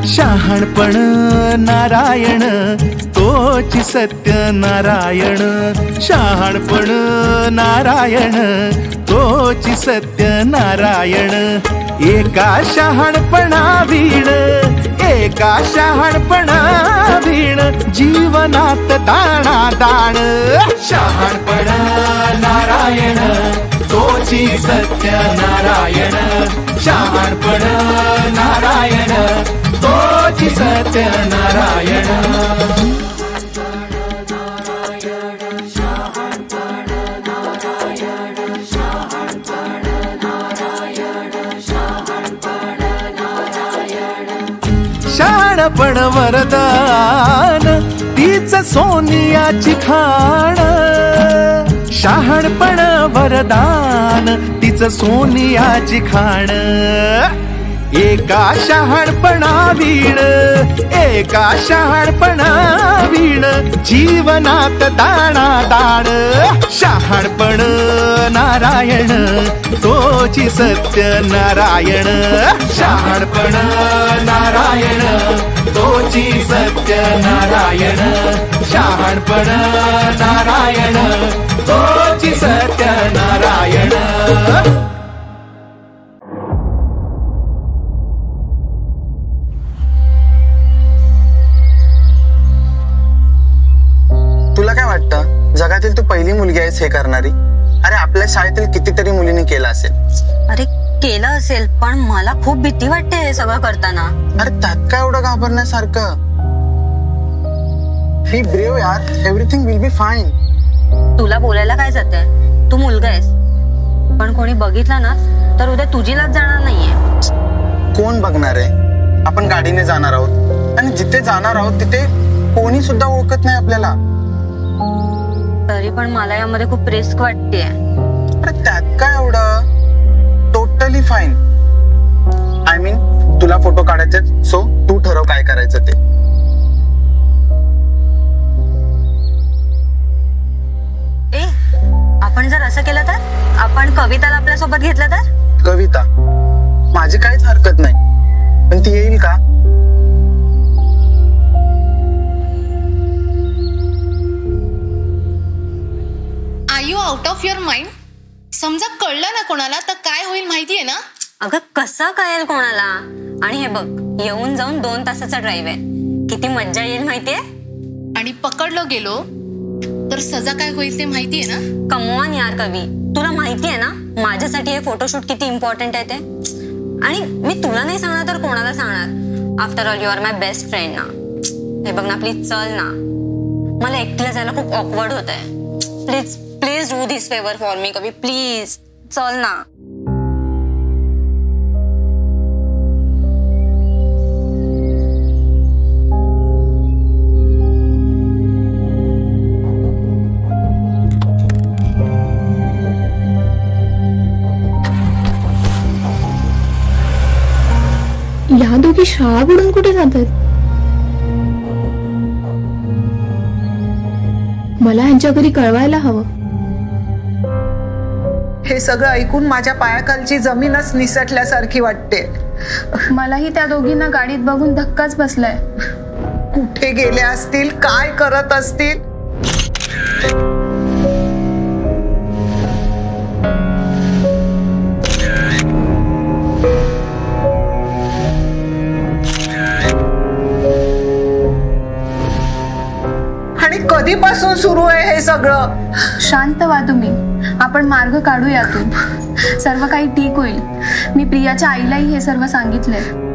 शहाणपण नारायण तोची सत्य नारायण, शहाणपण नारायण तोची सत्य नारायण। एका शहाणपणा वीण, एका शहाणपणा वीण जीवनात दाणा दाण। शहाणपण नारायण तोची सत्य नारायण, शहाणपण नारायण तोची सत्य नारायण। शहाणपण वरदान तीच सोनियाची खाण, शहाणपण वरदान तीच सोनियाची खाण। एका शहाणपणा वीण, एका शहाणपणा वीण जीवनात दाणा दाण। शहाणपण नारायण तोची सत्य नारायण, शहाणपण नारायण तोची सत्य नारायण, शहाणपण नारायण तोची सत्य नारायण। तुला काय वाटतं जगातील तू पहिली मुलगी आहेस हे करणारी? अरे आपल्या शाळेतील कितीतरी मुलींनी केलं असेल। अरे केलं असेल, पण मला खूप भीती वाटते हे सगळं करताना। अरे त्यात काय एवढं घाबरण्यासारखं? बी ब्रेव यार, एव्हरीथिंग विल बी फाईन। तुला बोलायला काय जातंय? तू मुलगा आहेस, पण कोणी बघितला ना तर उद्या तुझी लाज जाणार नाहीये। कोण बघणार आहे? आपण गाडीने जाणार आहोत आणि जिथे जाणार आहोत तिथे कोणी सुद्धा ओळखत नाही आपल्याला। तरी पण मला यामध्ये खूप रिस्क वाटते। अरे त्यात काय एवढं? Totally fine. आय मीन तुला फोटो काढायचे, सो तू ठरव काय करायचं ते। ए, आपण जर असं केलं तर? आपण कविताला आपल्या सोबत घेतलं तर? कविता? माझी काहीच हरकत नाही, पण ती येईल का? Are you out of your mind? समजा कळलं ना कोणाला तर काय होईल माहितीये ना? अगं कसं कळेल कोणाला? आणि हे बघ, येऊन जाऊन 2 तासाचा ड्राईव्ह आहे, किती मज्जा येईल माहितीये? आणि पकडलो गेलो तर सजा काय होईल ते माहितीये ना? कम ऑन यार कवी, तुला माहितीये ना माझ्यासाठी हे फोटोशूट किती इम्पॉर्टंट आहे ते? आणि मी तुला नाही सांगणार तर कोणाला सांगणार? After all you are my best friend ना। हे बघ ना प्लीज चल ना, मला एकटीला जायला खूप ऑकवर्ड होत आहे। Please please do this favour for me कवी, प्लीज चल ना। या दोघी शाळा बुडून कुठे जातात? मला यांच्या घरी कळवायला हवं। हे सगळं ऐकून माझ्या पायाखालची जमीनच निसटल्यासारखी वाटते। मलाही त्या दोघींना गाडीत बघून धक्काच बसलाय। कुठे गेले असतील, काय करत असतील? आणि कधीपासून सुरू आहे हे सगळं? शांत व्हा तुम्ही, आपण मार्ग काढू यातून, सर्व काही ठीक होईल। मी प्रियाच्या आईलाही हे सर्व सांगितलंय।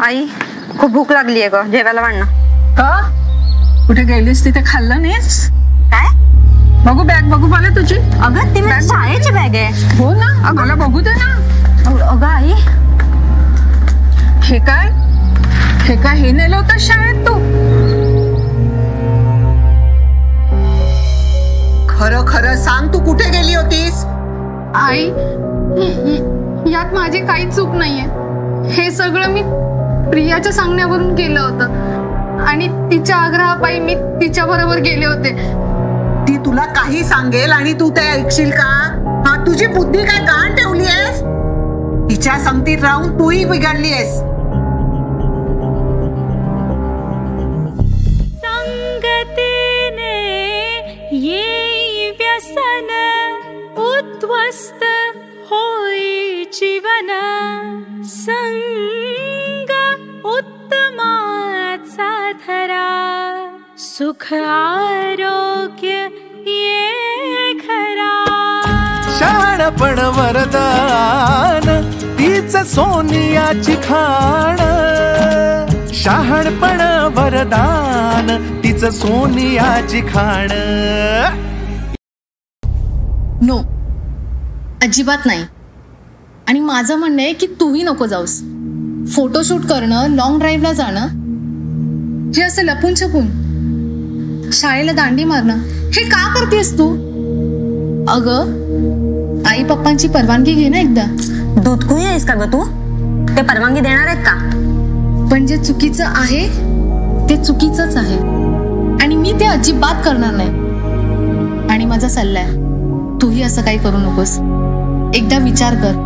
आई खूप भूक लागली आहे ग, जेवायला वाढ ना। का? कुठे गेलीस तिथे खाल्लं नाहीस? काय? बघू बॅग, बघू मला तुझी। अगं ती माझी शाळेची बॅग आहे। हो ना, मला बघू दे ना। अगं आई हे काय हे नेलं होतं शाळेत तू? खरं खरं सांग, तू कुठे गेली होतीस? आई, यात माझी काही चूक नाहीये. हे सगळं मी प्रियाच्या सांगण्यावरून केलं होतं आणि तिच्या आग्रहापायी मी तिच्या बरोबर गेले होते. ती तुला काही सांगेल आणि तू ते ऐकशील का? हा, तुझी बुद्धी काय गहाण ठेवली आहेस? तिच्या संगतीत राहून तूही बिघडली आहेस. संगतीने ये व्यसन उद्ध्वस्त होई जीवन. संग उत्तमाचा धरा सुख आरोग्य ये खरा. शहाणपण वरदान तीच सोनियाची खाण. शहाणपण वरदान तीच सोनियाची खाण. नो, अजिबात नाही. आणि माझं म्हणणं आहे की तूही नको जाऊस. फोटोशूट करणं, लॉंग ड्राईव्हला जाणं, हे असं लपून छपून, शाळेला दांडी मारणं, हे का करतेस तू? अगं, आई पप्पांची परवानगी घे ना एकदा. दूध कुई आहेस का ग तू? ते परवानगी देणार आहेत का? पण जे चुकीचं आहे ते चुकीचंच आहे आणि मी ते अजिबात करणार नाही. आणि माझा सल्ला आहे, तूही असं काही करू नकोस. एकदा विचार कर,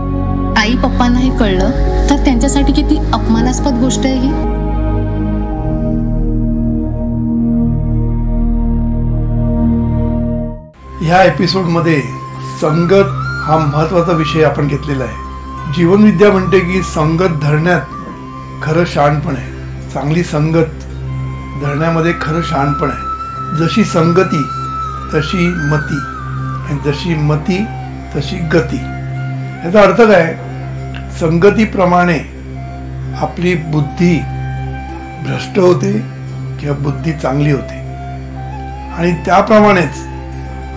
आई पप्पांना हे कळलं तर त्यांच्यासाठी किती अपमानास्पद गोष्ट आहे ही. ह्या एपिसोडमध्ये संगत हा महत्त्वाचा विषय आपण घेतलेला आहे. जीवनविद्या म्हणते की संगत धरण्यात खरं शहाणपण आहे. चांगली संगत धरण्यामध्ये खरं शहाणपण आहे. जशी संगती तशी मती आणि जशी मती तशी गती. याचा अर्थ काय? संगतीप्रमाणे आपली बुद्धी भ्रष्ट होते किंवा बुद्धी चांगली होते आणि त्याप्रमाणेच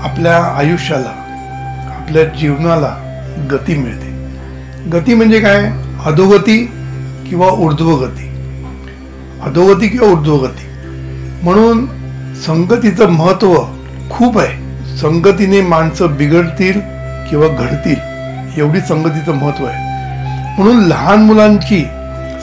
आपल्या आयुष्याला, आपल्या जीवनाला गती मिळते. गती म्हणजे काय? अधोगती किंवा ऊर्ध्वगती. अधोगती किंवा ऊर्ध्वगती. म्हणून संगतीचं महत्त्व खूप आहे. संगतीने माणसं बिघडतील किंवा घडतील एवढी संगतीचं महत्त्व आहे. म्हणून लहान मुलांची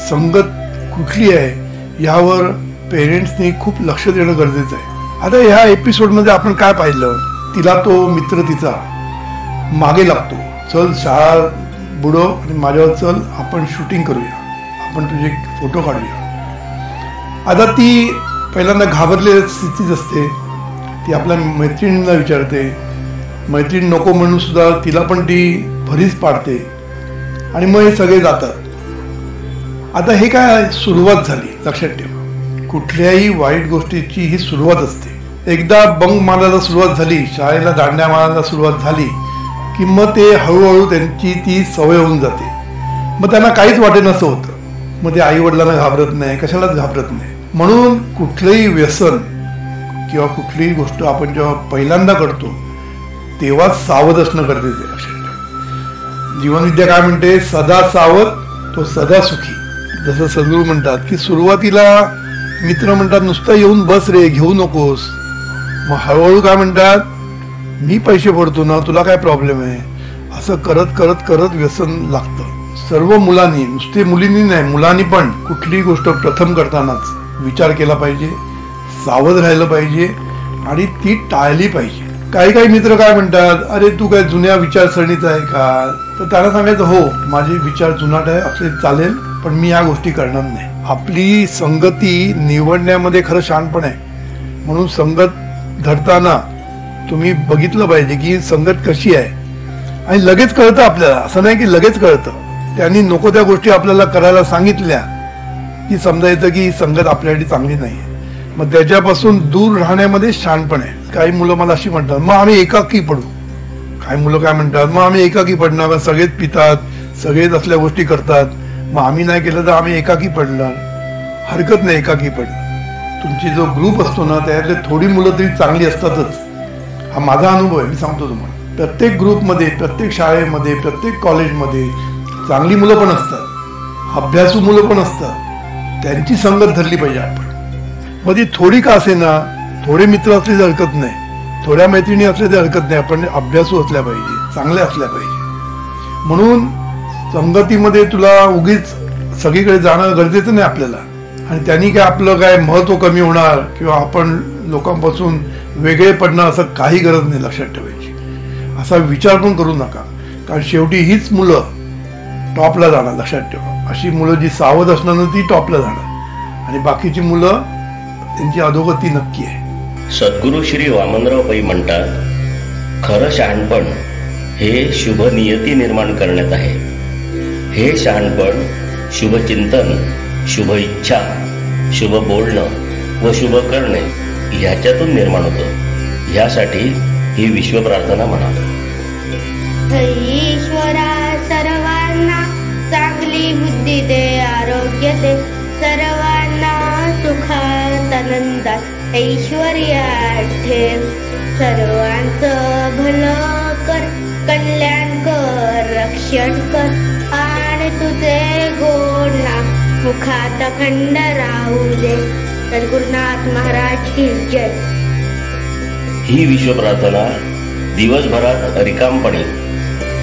संगत कुठली आहे यावर पेरेंट्सनी खूप लक्ष देणं गरजेचं आहे. आता ह्या एपिसोडमध्ये आपण काय पाहिलं? तिला तो मित्र तिचा मागे लागतो, चल शाळा बुडव आणि माझ्यावर चल, आपण शूटिंग करूया, आपण तुझे फोटो काढूया. आता ती पहिल्यांदा घाबरलेली स्थितीत असते. ती आपल्या मैत्रिणींना विचारते. मैत्रीण नको म्हणून सुद्धा तिला पण ती भरीस पाडते आणि मग हे सगळे जातात. आता हे काय सुरुवात झाली. लक्षात ठेवा, कुठल्याही वाईट गोष्टीची ही सुरुवात असते. एकदा बंक मारायला सुरुवात झाली, शाळेला दांड्या मारायला सुरुवात झाली की मग ते हळूहळू त्यांची ती सवय होऊन जाते. मग त्यांना काहीच वाटेनासं होतं. मग ते आई वडिलांना घाबरत नाही, कशालाच घाबरत नाही. म्हणून कुठलंही व्यसन किंवा कुठलीही गोष्ट आपण जेव्हा पहिल्यांदा करतो तेव्हा सावध असणं गरजेचं आहे. लक्षात ठेवा, जीवनविद्या काय म्हणते? सदा सावध तो सदा सुखी. जसं सद्गुरू म्हणतात की सुरुवातीला मित्र म्हणतात नुसतं येऊन बस रे, घेऊ नकोस. मग हळूहळू काय म्हणतात, मी पैसे भरतो ना, तुला काय प्रॉब्लेम आहे, असं करत करत करत व्यसन लागतं. सर्व मुलांनी, नुसते मुलींनी नाही, मुलांनी पण कुठलीही गोष्ट प्रथम करतानाच विचार केला पाहिजे, सावध राहिलं पाहिजे आणि ती टाळली पाहिजे. काही काही मित्र काय म्हणतात, अरे तू काय जुन्या विचारसरणीचा आहे का? तर त्यांना सांगायचं, हो माझे विचार जुनाट आहे, असले चालेल, पण मी या गोष्टी करणार नाही. आपली संगती निवडण्यामध्ये खरं शहाणपण आहे. म्हणून संगत धरताना तुम्ही बघितलं पाहिजे की संगत कशी आहे. आणि लगेच कळतं आपल्याला, असं नाही की लगेच कळतं. त्यांनी नको त्या गोष्टी आपल्याला करायला सांगितल्या की समजायचं की ही संगत आपल्यासाठी चांगली नाही आहे. मग त्याच्यापासून दूर राहण्यामध्ये शहाणपण आहे. काही मुलं मला अशी म्हणतात, मग आम्ही एकाकी पडू. काही मुलं काय म्हणतात, मग आम्ही एकाकी पडणार, सगळेच पितात, सगळेच असल्या गोष्टी करतात, मग आम्ही नाही केलं तर आम्ही एकाकी पडणार. हरकत नाही एकाकी पडणं. तुमची जो ग्रुप असतो ना त्यातले थोडी मुलं तरी चांगली असतातच. हा माझा अनुभव आहे, मी सांगतो तुम्हाला. प्रत्येक ग्रुपमध्ये, प्रत्येक शाळेमध्ये, प्रत्येक कॉलेजमध्ये चांगली मुलं पण असतात. अभ्यासू मुलं पण असतात, त्यांची संगत धरली पाहिजे आपण. मग ती थोडी का असेना, थोडे मित्र असले तर हरकत नाही, थोड्या मैत्रिणी असल्या तर हरकत नाही, आपण अभ्यासू असल्या पाहिजे, चांगल्या असल्या पाहिजे. म्हणून संगतीमध्ये तुला उगीच सगळीकडे जाणं गरजेचं नाही आपल्याला. आणि त्यांनी काय आपलं काय महत्व कमी होणार किंवा आपण लोकांपासून वेगळे पडणार असं काही गरज नाही लक्षात ठेवायची. असा विचार पण करू नका, कारण शेवटी हीच मुलं टॉपला जाणार. लक्षात ठेवा, अशी मुलं जी सावध असणार ना ती टॉपला जाणार आणि बाकीची मुलं त्यांची अधोगती नक्की आहे. सद्गुरू श्री वामनराव पै म्हणतात, खरं शहाणपण हे शुभ नियती निर्माण करण्यात आहे. हे शहाणपण शुभ चिंतन, शुभ इच्छा, शुभ बोलणं व शुभ करणे ह्याच्यातून निर्माण होतं. ह्यासाठी ही विश्व प्रार्थना म्हणा. ईश्वरा सर्वांना चांगली बुद्धी दे, आरोग्य दे, सर्वांना सुखात आनंदात ऐश्वर्यात ठेव. सर्वांचं भलं कर, कल्याण कर, रक्षण कर आणि तुझे गोड नाम मुखात अखंड राहू दे. सद्गुरुनाथ महाराज की जय. ही विश्व प्रार्थना दिवसभरात रिकामपणे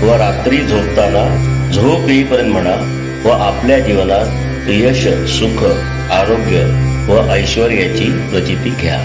व रात्री झोपताना झोप येईपर्यंत म्हणा व आपल्या जीवनात यश, सुख, आरोग्य व ऐश्वर्याची प्रचिती घ्या.